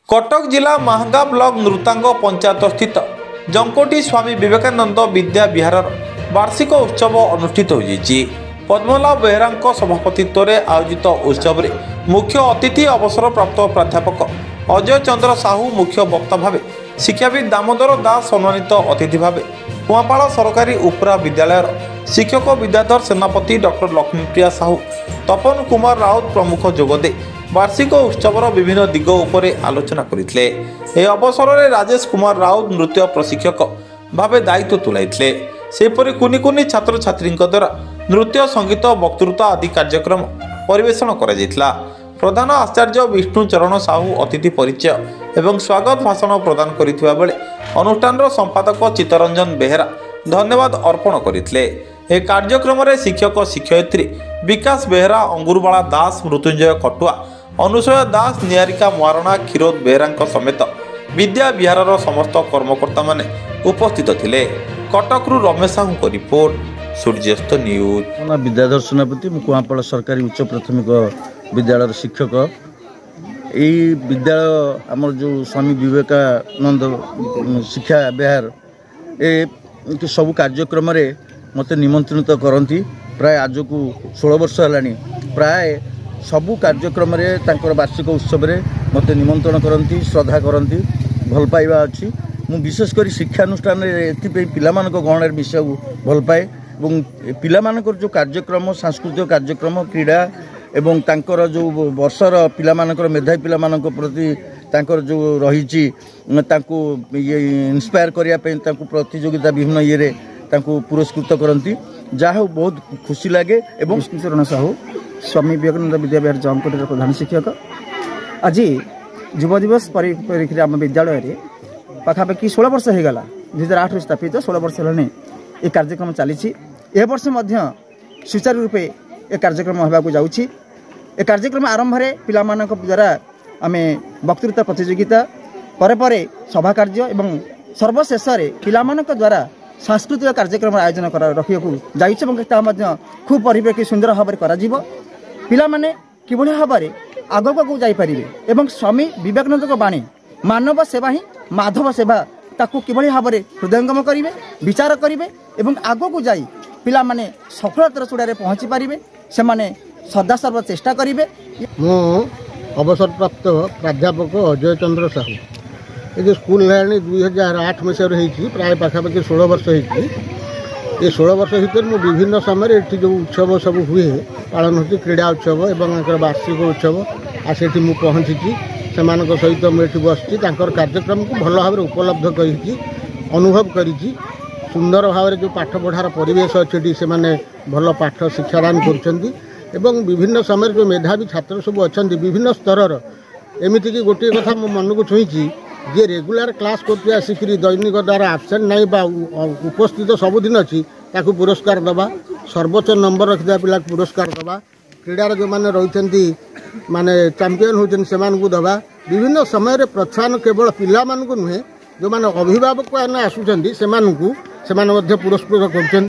कटक जिला महंगा ब्लॉक नृतांग पंचायत स्थित जंकोटी स्वामी विवेकानंद विद्या विहार वार्षिक उत्सव अनुष्ठित होती। पद्मलाभ बेहरा सभापतित्व में आयोजित उत्सव में मुख्य अतिथि अवसर प्राप्त प्राध्यापक अजय चंद्र साहू मुख्य वक्ता भाव, शिक्षाविद दामोदर दास सम्मानित अतिथि भाव, कुआपाड़ सरकारी उपरा विद्यालय शिक्षक विद्याधर सेनापति डॉक्टर लक्ष्मीप्रिया साहू, तपन कुमार राउत प्रमुख जोगदे वार्षिक उत्सवर विभिन्न दिग उपरे आलोचना करते। यह अवसर में राजेश कुमार राउत नृत्य प्रशिक्षक भाव दायित्व तुलाइले। सेपरि कुनि कुनि छात्र छात्री द्वारा नृत्य संगीत वक्तृता आदि कार्यक्रम परिवेषण करा। प्रधान आचार्य विष्णुचरण साहू अतिथि परिचय एवं स्वागत भाषण प्रदान करथिबा बेले अनुष्ठान संपादक चित्तरंजन बेहरा धन्यवाद अर्पण करथिले। ए कार्यक्रम में शिक्षक शिक्षयित्री विकास बेहरा, अंगुरबाला दास, मृत्युंजय खटुआ, अनुसया दास, निहारिका महारणा, क्षीरोद बेहरा समेत विद्या विहार समस्त कर्मकर्ता माने उपस्थित थिले। कटकरू रमेश साहू रिपोर्ट, सूर्यास्त न्यूज। विद्याधर सेनापति, कुआपाड़ सरकारी उच्च प्राथमिक विद्यालय शिक्षक। यही विद्यालय आमर जो स्वामी विवेकानंद शिक्षा विहार ए सब कार्यक्रम रे मते निमंत्रित करती। प्राय आज को 16 वर्ष है। प्राय सबू कार्यक्रम रे तांकर वार्षिक उत्सव रे मते निमंत्रण करती, श्रद्धा करती, भल पाइबा अच्छी। मु विशेषकर शिक्षानुष्ठान पिलामान गहण मिसा भल पाए और पिलामानकर जो कार्यक्रम, सांस्कृतिक कार्यक्रम, क्रीड़ा एवं तांकर जो वर्षर पिलामानकर मेधावी पिलामानक प्रति तांकर जो रही ये इंस्पायर करने प्रतियोगिता विभिन्न ये पुरस्कृत करती, जहाँ बहुत खुशी लगे। एवं विष्णुचरण साहू स्वामी विवेकानंद विद्या विहार जमकोटी प्रधान शिक्षक। आज युव दिवस परिप्रेक्षी आम विद्यालय पाखापाखि 16 वर्ष हो गला। 2008 स्थापित 16 वर्ष है ये कार्यक्रम चली। ए वर्ष सुचारू रूपे ये कार्यक्रम होगा जाऊँगी। ए कार्यक्रम आरंभ में पिलामानक द्वारा आम वक्तृता प्रतियोगिता परे सभा कार्य एवं सर्वशेष पिलामानक द्वारा सांस्कृतिक कार्यक्रम आयोजन रखा खूब परिप्रेक्षी सुंदर भाव में पिलामाने किभली भाव में आगक जापारे एवं स्वामी विवेकानंद बाणी मानव सेवा ही माधव सेवा ताकू किभली भाव में हृदयंगम करेंगे, विचार करेंगे एवं आगक जाई पिला माने सफलतार चूड़ारे पहुँची पारे से माने सदा सर्व चेष्टा करेंगे। मो अवसर प्राप्त प्राध्यापक अजय चंद्र साहू ये स्कूल है 2008 मसीह प्राय पाखापाखि 16 वर्ष होती। ये 16 वर्ष भर मुझे विभिन्न समय ये जो उत्सव सब हुए पालन होती, क्रीड़ा उत्सव एवं वार्षिक उत्सव आसे मुझे पहुँची से सहित मुझे बसती कार्यक्रम को भल भाव उपलब्ध कर अनुभव कर सुंदर भाव जो पाठ पढ़ार परिवेश अच्छी से भल पाठ शिक्षादान कर विभिन्न समय जो मेधावी छात्र सब अच्छा विभिन्न स्तर एमती कि गोटे कथा मो मन को छुई जे रेगुलर क्लास करते आसिक दैनिक द्वारा आबसेंट नहीं बा उपस्थित सबुदिन अच्छी ताकू पुरस्कार दबा, सर्वोच्च नंबर रखिदा पिला पुरस्कार दबा, क्रीडार जो मैंने रही माने चैंपियन होती से दबा, विभिन्न समय प्रोत्साहन केवल पिला नुहे जो मैंने अभिभावक आसूँ से पुरस्कृत कर।